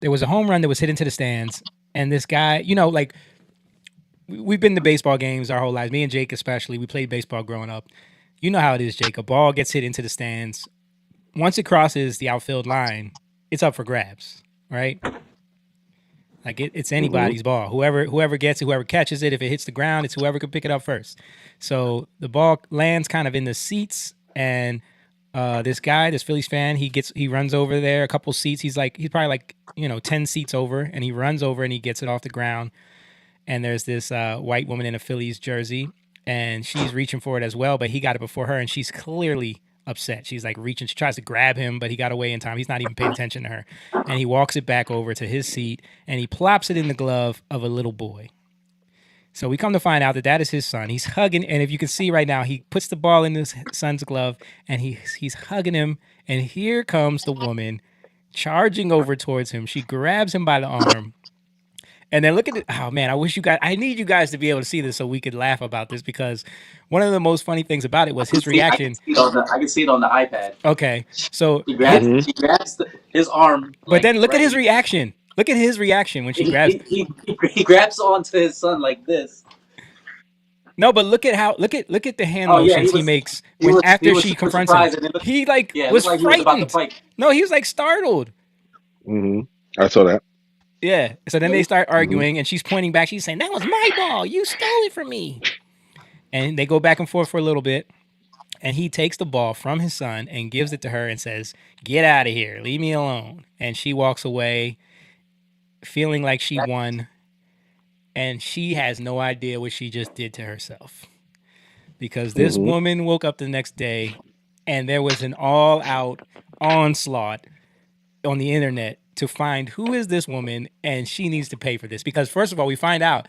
there was a home run that was hit into the stands, and this guy, like we've been to baseball games our whole lives. Me and Jake especially, we played baseball growing up. You know how it is, Jake. A ball gets hit into the stands. Once it crosses the outfield line, it's up for grabs, right? Like it's Mm-hmm. anybody's ball. Whoever gets it, whoever catches it, if it hits the ground, it's whoever can pick it up first. So the ball lands kind of in the seats, and this guy, this Phillies fan, he runs over there a couple seats. He's probably like 10 seats over, and he runs over and he gets it off the ground. And there's this white woman in a Phillies jersey, and she's reaching for it as well, but he got it before her, and she's clearly upset. She's like reaching, she tries to grab him, but he got away in time. He's not even paying attention to her. And he walks it back over to his seat, and he plops it in the glove of a little boy. So we come to find out that that is his son. He's hugging, and if you can see right now, he puts the ball in his son's glove, and he's hugging him. And here comes the woman charging over towards him. She grabs him by the arm, and then look at it. Oh man, I need you guys to be able to see this so we could laugh about this, because one of the most funny things about it was his I can reaction. see it on the. I can see it on the iPad. Okay, so She hit, grabs. She grabs his arm but like then look at right his here. reaction. Look at his reaction when she grabs. He grabs onto his son like this. No, but look at the hand Oh yeah, motions he makes he when was he after was she super confronts him. surprised, and it looked, He like yeah, it was looked like he was about to frightened. fight. No, he was like startled. Mm-hmm. I saw that. Yeah. So then they start Mm-hmm. arguing, and she's pointing back. She's saying, "That was my ball. You stole it from me." And they go back and forth for a little bit. And he takes the ball from his son and gives it to her and says, "Get out of here. Leave me alone." And she walks away feeling like she That, won. And she has no idea what she just did to herself. Because this Mm-hmm. woman woke up the next day and there was an all out onslaught on the internet to find who is this woman, and she needs to pay for this. Because, first of all, we find out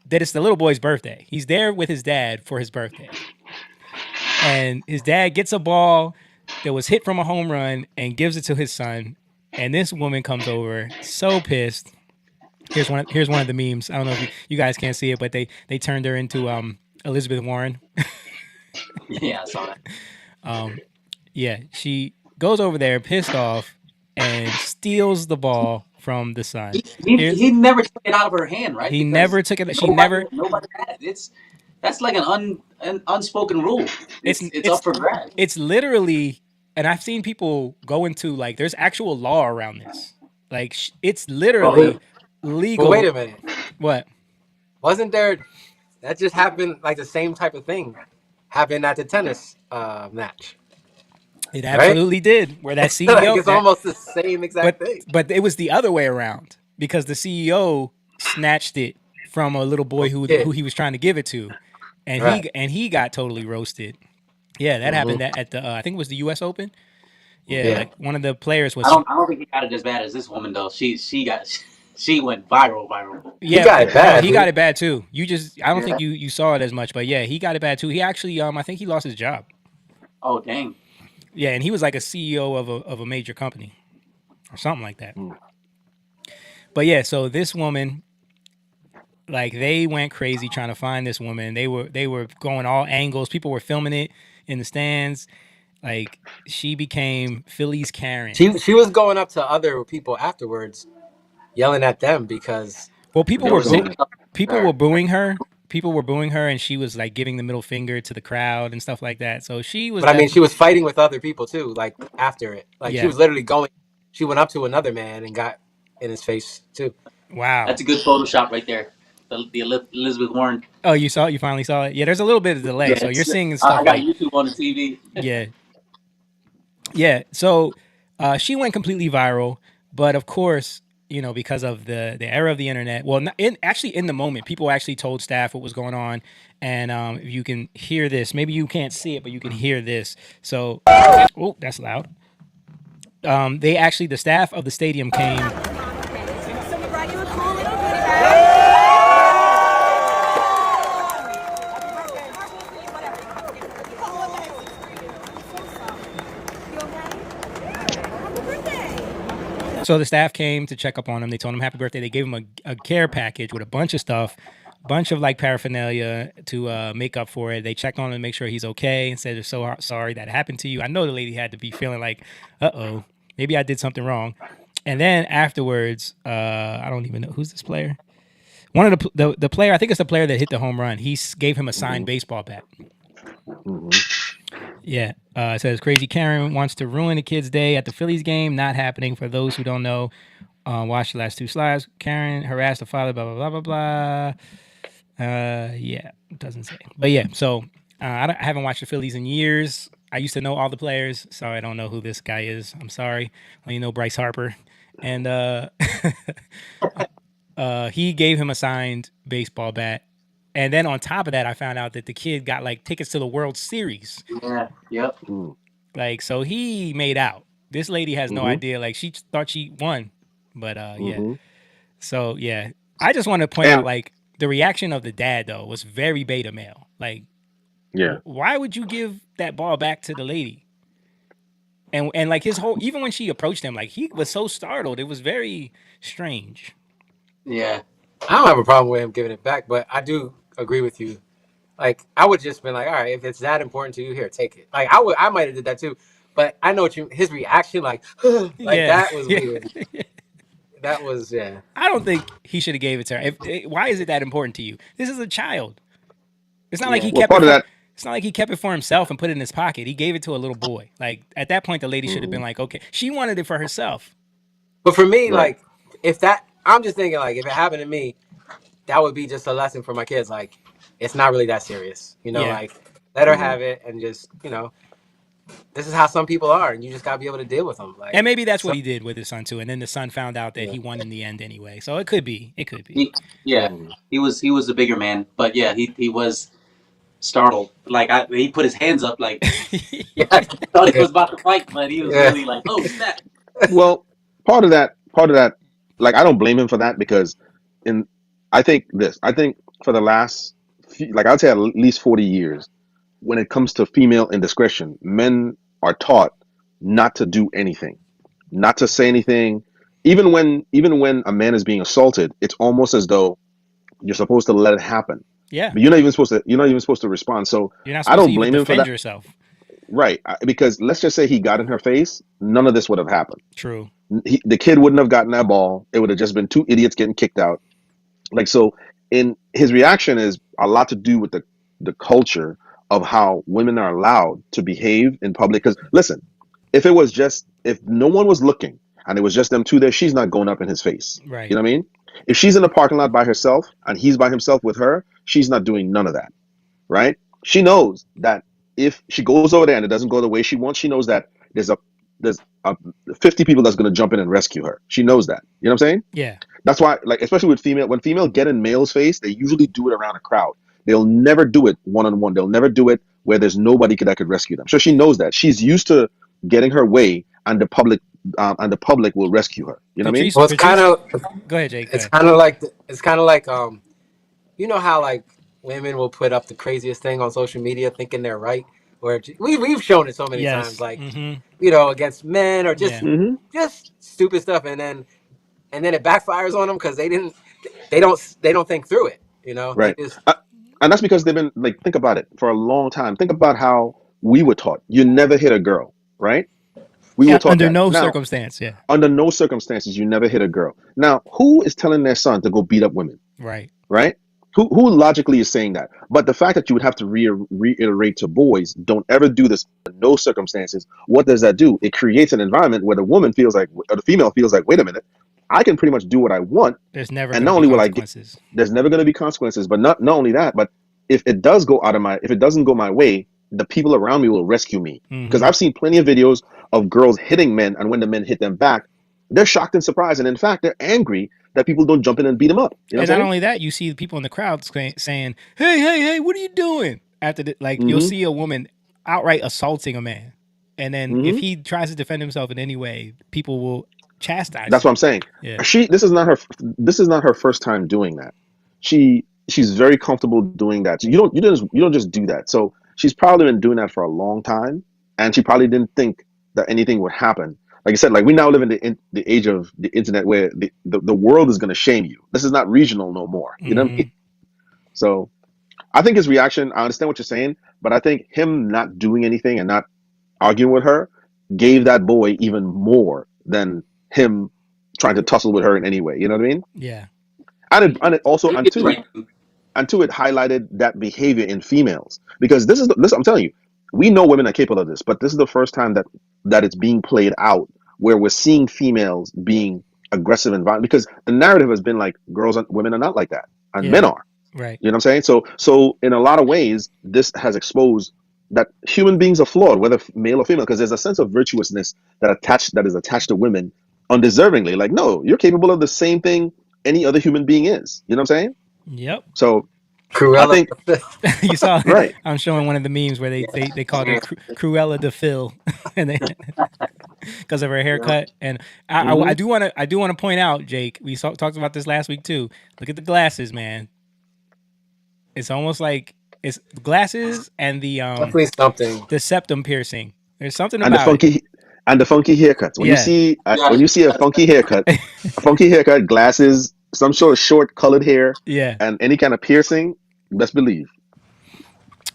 that it's the little boy's birthday. He's there with his dad for his birthday. And his dad gets a ball that was hit from a home run and gives it to his son. And this woman comes over so pissed. Here's one of the memes. I don't know if you guys can't see it, but they turned her into Elizabeth Warren. yeah, I saw that. Yeah, she goes over there pissed off and steals the ball from the son. Here, He never took it out of her hand, right? he Because never took it. She never. nobody had it. That's like an unspoken rule. It's It's up it's for grabs. it's literally, and I've seen people go into like there's actual law around this. Like it's Well, literally But wait legal. a minute. What? Wasn't there that just happened like the same type of thing happened at the tennis match, It right? absolutely did. Where that Like CEO it's almost the same exact but thing. but it was the other way around because the CEO snatched it from a little boy who Yeah, he was trying to give it to, and right. he got totally roasted. Yeah, that happened Hmm. at the I think it was the U.S. Open. Yeah, Yeah. like one of the players was. I don't think he got it as bad as this woman though. She got she went viral. He Yeah, got it no, bad. he got it bad too. I don't think Yeah. you saw it as much, but yeah, he got it bad too. He actually I think he lost his job. Oh dang. Yeah, and he was like a CEO of a major company or something like that. But yeah, so this woman, like they went crazy trying to find this woman. They were going all angles. People were filming it in the stands. Like she became Phillies Karen. She was going up to other people afterwards, yelling at them because Well, They were saying stuff to people were her. booing her. People were booing her, and she was like giving the middle finger to the crowd and stuff like that. So she was but I mean she definitely, was fighting with other people too, like after it. Like she yeah. was literally going she went up to another man and got in his face too. Wow. That's a good Photoshop right there. The Elizabeth Warren. Oh, you saw it? You finally saw it? Yeah. There's a little bit of delay, Yeah, so you're seeing I stuff got like, YouTube on the TV. yeah, yeah. So she went completely viral, but of course, because of the era of the internet. Well, actually in the moment, people actually told staff what was going on, and if you can hear this, maybe you can't see it, but you can hear this. So, oh, that's loud. The staff of the stadium came. So we brought you a cool little goodie bag. So the staff came to check up on him. They told him happy birthday. They gave him a care package with a bunch of stuff, bunch of like paraphernalia to make up for it. They checked on him to make sure he's okay and said they're so sorry that happened to you. I know the lady had to be feeling like, uh oh, maybe I did something wrong. And then afterwards, I don't even know who's this player. One of the player, I think it's the player that hit the home run. He gave him a signed Mm-hmm. baseball bat. Mm-hmm. Yeah. It says Crazy Karen wants to ruin a kid's day at the Phillies game. Not happening. For those who don't know, watch the last two slides. Karen harassed the father. Blah blah blah blah blah. Yeah, it doesn't say. But yeah, so I haven't watched the Phillies in years. I used to know all the players, so I don't know who this guy is. I'm sorry. I only know Bryce Harper, and he gave him a signed baseball bat. And then on top of that, I found out that the kid got like tickets to the World Series. Yeah. Yep. Like, so he made out. This lady has no Mm-hmm. idea. Like, she thought she won, but yeah. Mm-hmm. So yeah, I just want to point out And like the reaction of the dad though was very beta male. Like, yeah. why would you give that ball back to the lady? And like his whole, even when she approached him, like he was so startled. It was very strange. Yeah. I don't have a problem with him giving it back, but I do agree with you. Like I would just been like, all right, if it's that important to you, here, take it. Like I might have did that too, but I know what you. His reaction, like, like Yeah, that was yeah. weird. That was yeah. I don't think he should have gave it to her. Why is it that important to you? This is a child. It's not like Yeah. he Well, kept it part of for. that. It's not like he kept it for himself and put it in his pocket. He gave it to a little boy. Like at that point, the lady should have been Mm-hmm. like, okay, she wanted it for herself. But for me, Right. like, if that, I'm just thinking like, if it happened to me, that would be just a lesson for my kids. Like, it's not really that serious, you know. Yeah, Like, let her Mm-hmm. have it, and just, you know, this is how some people are, and you just gotta be able to deal with them. Like, and maybe that's so, what he did with his son too. And then the son found out that yeah. he won in the end anyway. So it could be. It could be. Yeah. Mm-hmm. He was the bigger man, but yeah, he was startled. Like he put his hands up, like Yeah, thought he was about to fight, but he was yeah, really like, oh snap. Well, part of that, like I don't blame him for that because, in, I think this, I think for the last, like I'd say at least 40 years, when it comes to female indiscretion, men are taught not to do anything, not to say anything. Even when a man is being assaulted, it's almost as though you're supposed to let it happen, Yeah, but you're not even supposed to respond. So you're not I supposed to don't even blame him for defend that, yourself. right? Because let's just say he got in her face, none of this would have happened. True. The kid wouldn't have gotten that ball. It would have just been two idiots getting kicked out. Like so, in his reaction is a lot to do with the culture of how women are allowed to behave in public. Because listen, if no one was looking and it was just them two there, she's not going up in his face. You Right. know what I mean? If she's in the parking lot by herself and he's by himself with her, she's not doing none of that, right? She knows that if she goes over there and it doesn't go the way she wants, she knows that there's 50 people that's going to jump in and rescue her. She knows that. You know what I'm saying? Yeah. That's why, like, especially with female, when female get in male's face, they usually do it around a crowd. They'll never do it one on one. They'll never do it where there's nobody that could rescue them. So she knows that. She's used to getting her way, and the public will rescue her. You know what I mean? Patrice. Well, it's kind Patrice. of, Go ahead, Jake. Go it's ahead. kind of like, it's kind of like, you know how like women will put up the craziest thing on social media, thinking they're right, or we've shown it so many times, Yes. like, Mm-hmm. you know, against men or Yeah. Mm-hmm. just stupid stuff, and then it backfires on them because they don't think through it. You know, they Right. just Uh, and that's because they've been like, think about it for a long time. Think about how we were taught. You never hit a girl, right? We were Yeah. taught Under that. no Now, circumstance. Yeah. under no circumstances, you never hit a girl. Now, who is telling their son to go beat up women? Right. Right? Who logically is saying that? But the fact that you would have to reiterate to boys, don't ever do this under no circumstances. What does that do? It creates an environment where the woman feels like, or the female feels like, wait a minute, I can pretty much do what I want, There's never and going to not be only will I get, consequences. there's never going to be consequences, but not only that, but if it doesn't go my way, the people around me will rescue me. Because Mm-hmm. I've seen plenty of videos of girls hitting men, and when the men hit them back, they're shocked and surprised, and in fact, they're angry that people don't jump in and beat them up. You know And what not I'm saying? only that, you see the people in the crowd saying, "Hey, hey, hey, what are you doing?" After like you'll Mm-hmm. see a woman outright assaulting a man, and then if Mm-hmm. he tries to defend himself in any way, people will chastise That's what him. I'm saying. Yeah. This is not her first time doing that. She's very comfortable doing that. So you don't just do that. So she's probably been doing that for a long time, and she probably didn't think that anything would happen. Like I said, like we now live in the age of the internet where the world is going to shame you. This is not regional no more. You know what I Mm-hmm. mean? So I think his reaction, I understand what you're saying, but I think him not doing anything and not arguing with her gave that boy even more than him trying to tussle with her in any way. You know what I mean? Yeah. And it also, You get the right. and two, it highlighted that behavior in females, because this I'm telling you, we know women are capable of this, but this is the first time that it's being played out, where we're seeing females being aggressive and violent, because the narrative has been like girls and women are not like that, and men Yeah. are. Right. You know what I'm saying? So in a lot of ways, this has exposed that human beings are flawed, whether male or female, because there's a sense of virtuousness that is attached to women undeservingly. Like, no, you're capable of the same thing any other human being is. You know what I'm saying? Yep. So I Cruella. think You saw right. I'm showing one of the memes where they called her Cruella de Phil, and they because of her Yeah. haircut. And I Hmm. do want to point out, Jake. We talked about this last week too. Look at the glasses, man. It's almost like it's glasses and Definitely something. the septum piercing. There's something And the about it. funky haircuts. Yeah. When you see a funky haircut, glasses, some sort of short colored hair, Yeah. and any kind of piercing, best believe.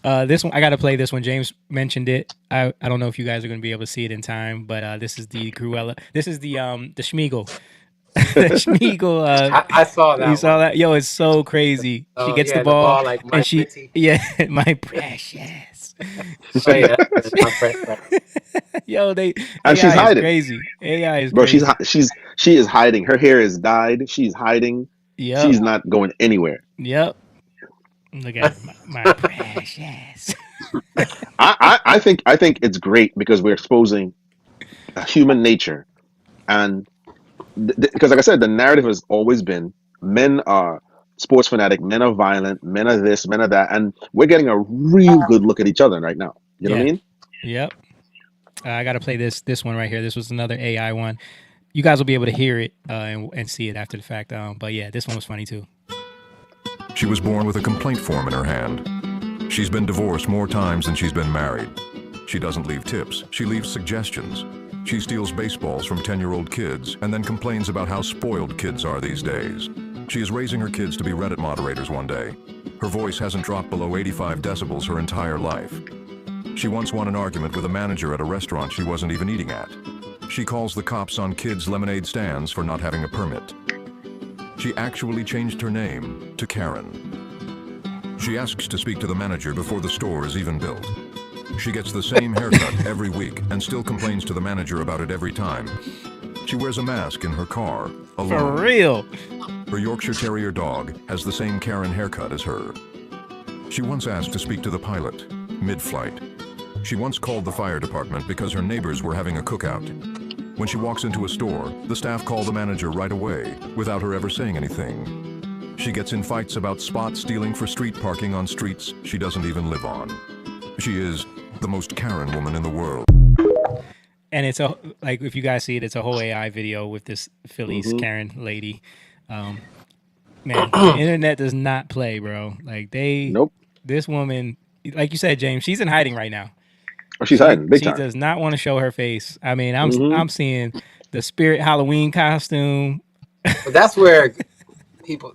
This one I got to play this one. James mentioned it. I don't know if you guys are going to be able to see it in time, but this is the Cruella. This is the Schmiegel. The Schmiegel. I saw You that saw one. that? Yo, it's so crazy. She Oh gets the yeah, the ball ball like and my she, pretty. yeah, my precious. Oh yeah, that's my friend. Yo, they And she's AI is hiding, crazy. AI is bro. crazy. She is hiding. Her hair is dyed. She's hiding. Yep. She's not going anywhere. Yep. Look at her, my precious. I think it's great because we're exposing human nature, and because like I said, the narrative has always been men are sports fanatic, men are violent, men are this, men are that, and we're getting a real good look at each other right now. You know what I Yeah. mean? Yep. I got to play this one right here. This was another AI one. You guys will be able to hear it and see it after the fact. But yeah, this one was funny too. She was born with a complaint form in her hand. She's been divorced more times than she's been married. She doesn't leave tips, she leaves suggestions. She steals baseballs from 10-year-old kids and then complains about how spoiled kids are these days. She is raising her kids to be Reddit moderators one day. Her voice hasn't dropped below 85 decibels her entire life. She once won an argument with a manager at a restaurant she wasn't even eating at. She calls the cops on kids' lemonade stands for not having a permit. She actually changed her name to Karen. She asks to speak to the manager before the store is even built. She gets the same haircut every week and still complains to the manager about it every time. She wears a mask in her car, For alone. real. Her Yorkshire Terrier dog has the same Karen haircut as her. She once asked to speak to the pilot, mid-flight. She once called the fire department because her neighbors were having a cookout. When she walks into a store, the staff call the manager right away, without her ever saying anything. She gets in fights about spot stealing for street parking on streets she doesn't even live on. She is the most Karen woman in the world. And it's like if you guys see it, it's a whole AI video with this Phillies Karen lady. Man, the internet does not play, bro. Like Nope. this woman, like you said, James, she's in hiding right now. Oh, she's hiding big She time. does not want to show her face. I mean, Hmm. I'm seeing the Spirit Halloween costume. But that's where people,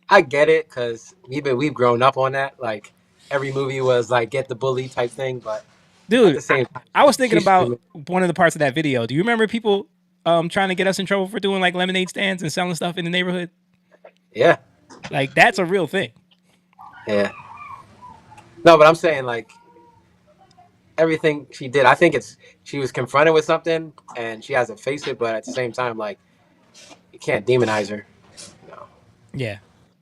I get it because we've grown up on that. Like every movie was like get the bully type thing, but at Dude, the same time, I was thinking she's about human. one of the parts of that video. Do you remember people trying to get us in trouble for doing like lemonade stands and selling stuff in the neighborhood? Yeah, Like that's a real thing. yeah. No, but I'm saying like everything she did, I think she was confronted with something and she has to face it, but at the same time, like you can't demonize her. No. Yeah.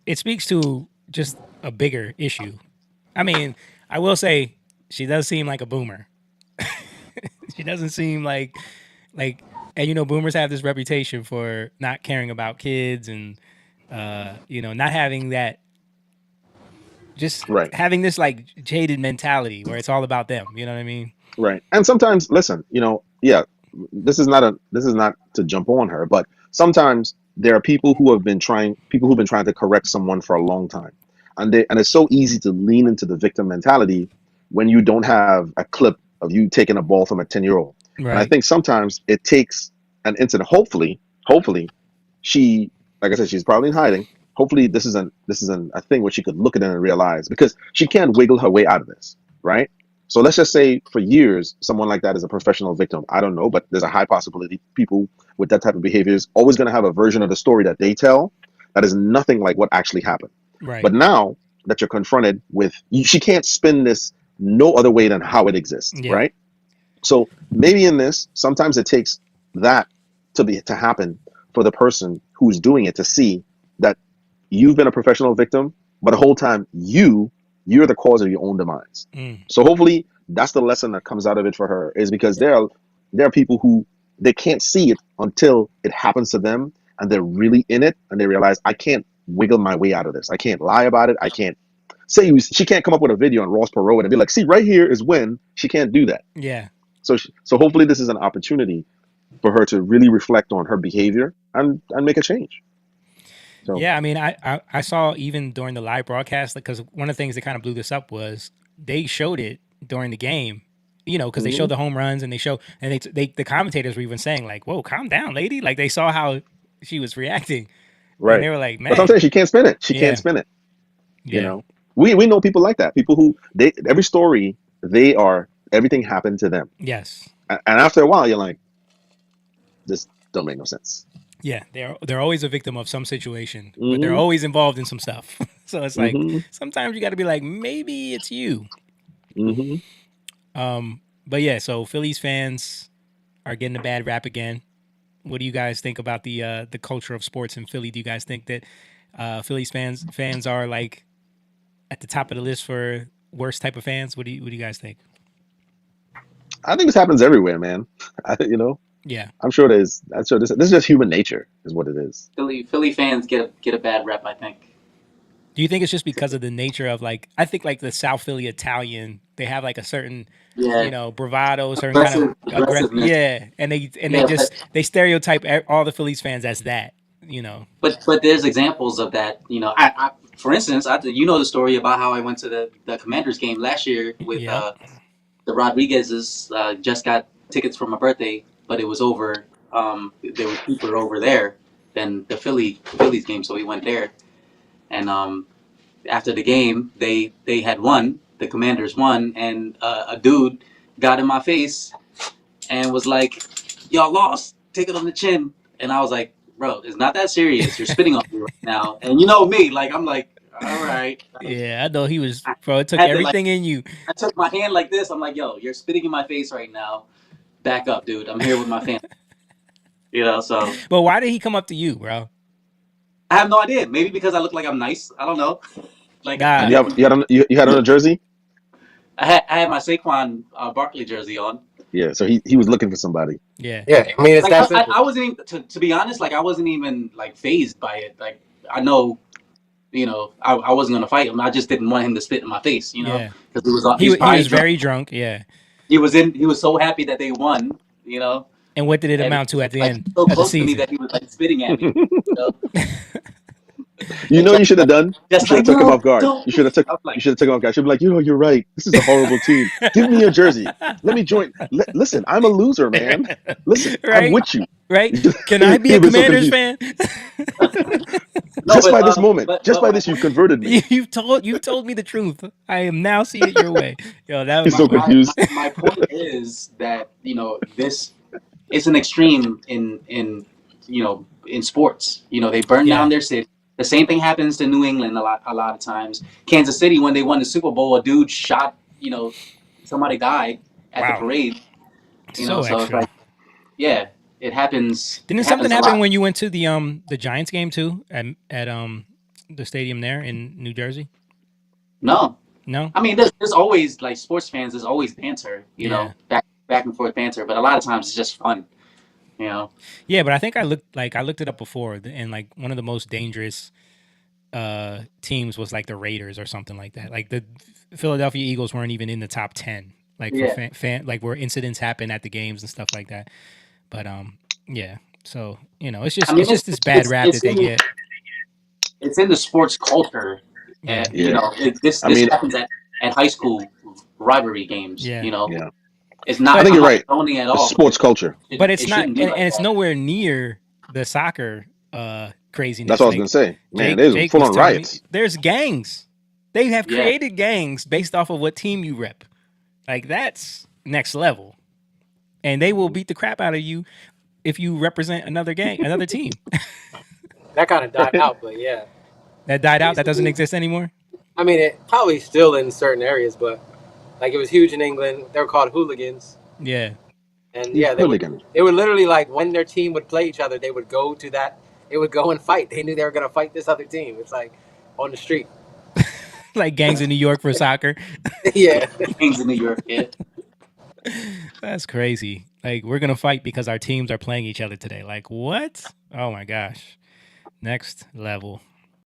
It speaks to just a bigger issue. I mean, I will say she does seem like a boomer. She doesn't seem like and boomers have this reputation for not caring about kids and not having that just Right. having this like jaded mentality where it's all about them. You know what I mean? Right. And sometimes, listen, yeah, this is not to jump on her, but sometimes there are people who've been trying to correct someone for a long time. And it's so easy to lean into the victim mentality when you don't have a clip of you taking a ball from a 10-year-old. And I Right. think sometimes it takes an incident. Hopefully she, like I said, she's probably in hiding. Hopefully a thing where she could look at it and realize, because she can't wiggle her way out of this, right? So let's just say for years, someone like that is a professional victim. I don't know, but there's a high possibility people with that type of behavior is always going to have a version of the story that they tell that is nothing like what actually happened. Right. But now that you're confronted with, she can't spin this no other way than how it exists, Yeah. right? So maybe in this, sometimes it takes that to happen for the person who's doing it to see that you've been a professional victim, but the whole time you're the cause of your own demise. So hopefully that's the lesson that comes out of it for her, is because there are people who they can't see it until it happens to them, and they're really in it, and they realize, I can't wiggle my way out of this. I can't lie about it. I can't say she can't come up with a video on Ross Perot and be like, see, right here is when. She can't do that. Yeah. So hopefully this is an opportunity for her to really reflect on her behavior and make a change. So Yeah, I mean, I saw even during the live broadcast, because one of the things that kind of blew this up was they showed it during the game, you know, because they showed the home runs and the commentators were even saying like, "Whoa, calm down, lady!" Like they saw how she was reacting, and right. they were like, But I'm "Man, saying she can't spin it. She yeah, can't spin it. You yeah, know, we know people like that. People who every story everything happened to them, yes, and after a while you're like, this don't make no sense. yeah." They're always a victim of some situation, but they're Mm-hmm. always involved in some stuff. So it's like Mm-hmm. sometimes you got to be like, maybe it's you. Mm-hmm. But yeah, so Phillies fans are getting a bad rap again. What do you guys think about the culture of sports in Philly? Do you guys think that Phillies fans are like at the top of the list for worst type of fans? What do you guys think? I think this happens everywhere, man. Yeah. I'm sure this is just human nature, is what it is. Philly fans get a bad rep, I think. Do you think it's just because of the nature of like, I think like the South Philly Italian, they have like a certain, Yeah, bravado, certain kind of aggressive, aggressiveness. yeah, and they Yeah, just they stereotype all the Phillies fans as that, but there's examples of that. I for instance, the story about how I went to the Commanders game last year with Yeah. the Rodriguez's. Just got tickets for my birthday, but it was over. They were cheaper over there than the Phillies game, so we went there. And after the game, they had won. The Commanders won, and a dude got in my face and was like, "Y'all lost. Take it on the chin." And I was like, "Bro, it's not that serious. You're spitting on me right now." And you know me, like I'm like, "All right." Like, Yeah, I know he was, I bro. It took had to like everything in you. I took my hand like this. I'm like, "Yo, you're spitting in my face right now. Back up, dude. I'm here with my family." So But why did he come up to you, bro? I have no idea. Maybe because I look like I'm nice. I don't know. Like And Nah. you had on a jersey. I had my Saquon Barkley jersey on. Yeah, so he was looking for somebody. Yeah. Yeah, I mean it's Like that simple. I wasn't even, to be honest. Like I wasn't even like phased by it. Like I know, I wasn't gonna fight him. I just didn't want him to spit in my face. Yeah. Because He he's he probably was drunk. very drunk. Yeah. He was so happy that they won. And what did it And amount to at the like end so of the close to me season? that he was like spitting at me. You And know, you should have done. You just should have like took him no, off guard. don't. You should have took. I was You like, should have taken him off guard. Should be like, you're right. This is a horrible team. Give me your jersey. Let me join. Listen, I'm a loser, man. Listen, I'm Right? with you. Right? Can I be He a was so Commanders confused. fan? no, Just but by this moment, just but by my this, you've converted me. You've told me the truth. I am now seeing it your way. Yo, that He's was so my, my, confused. my point is that this it's an extreme in sports. They burn down yeah. their city. The same thing happens to New England a lot of times. Kansas City, when they won the Super Bowl, a dude shot. Somebody died at the Wow. parade. So So it's extra. like, yeah, it happens. Didn't It something happens a happen lot. when you went to the Giants game too at the stadium there in New Jersey? No, No? I mean, there's always like sports fans. There's always banter. Yeah. Back and forth banter. But a lot of times it's just fun. Yeah, but I think I looked it up before, and like one of the most dangerous teams was like the Raiders or something like that. Like the Philadelphia Eagles weren't even in the top 10, like for Yeah. fan like where incidents happen at the games and stuff like that. But yeah. So, it's just I mean, it's just this bad rap that they get. it's in the sports culture. Yeah. Yeah. This I mean, happens at high school rivalry games. Yeah. yeah. It's I not think you're right. condoning at It's all. sports culture. But it's It not, shouldn't be like and it's that. nowhere near the soccer craziness. That's what I was Like, gonna say. Man, Jake, there's Jake full was on telling me riots. there's gangs. They have Yeah. created gangs based off of what team you rep. Like that's next level. And they will beat the crap out of you if you represent another team. That kind of died out, but yeah. That died out. That doesn't Basically, exist anymore. I mean, it probably still in certain areas, but like it was huge in England. They were called hooligans, Yeah. and You yeah, hooligan. they would literally like when their team would play each other, they would go to that. They would go and fight. They knew they were gonna fight this other team. It's like on the street. Like gangs in New York for soccer. Yeah. Gangs in New York. Yeah. That's crazy. Like we're gonna fight because our teams are playing each other today. Like what? Oh my gosh. Next level.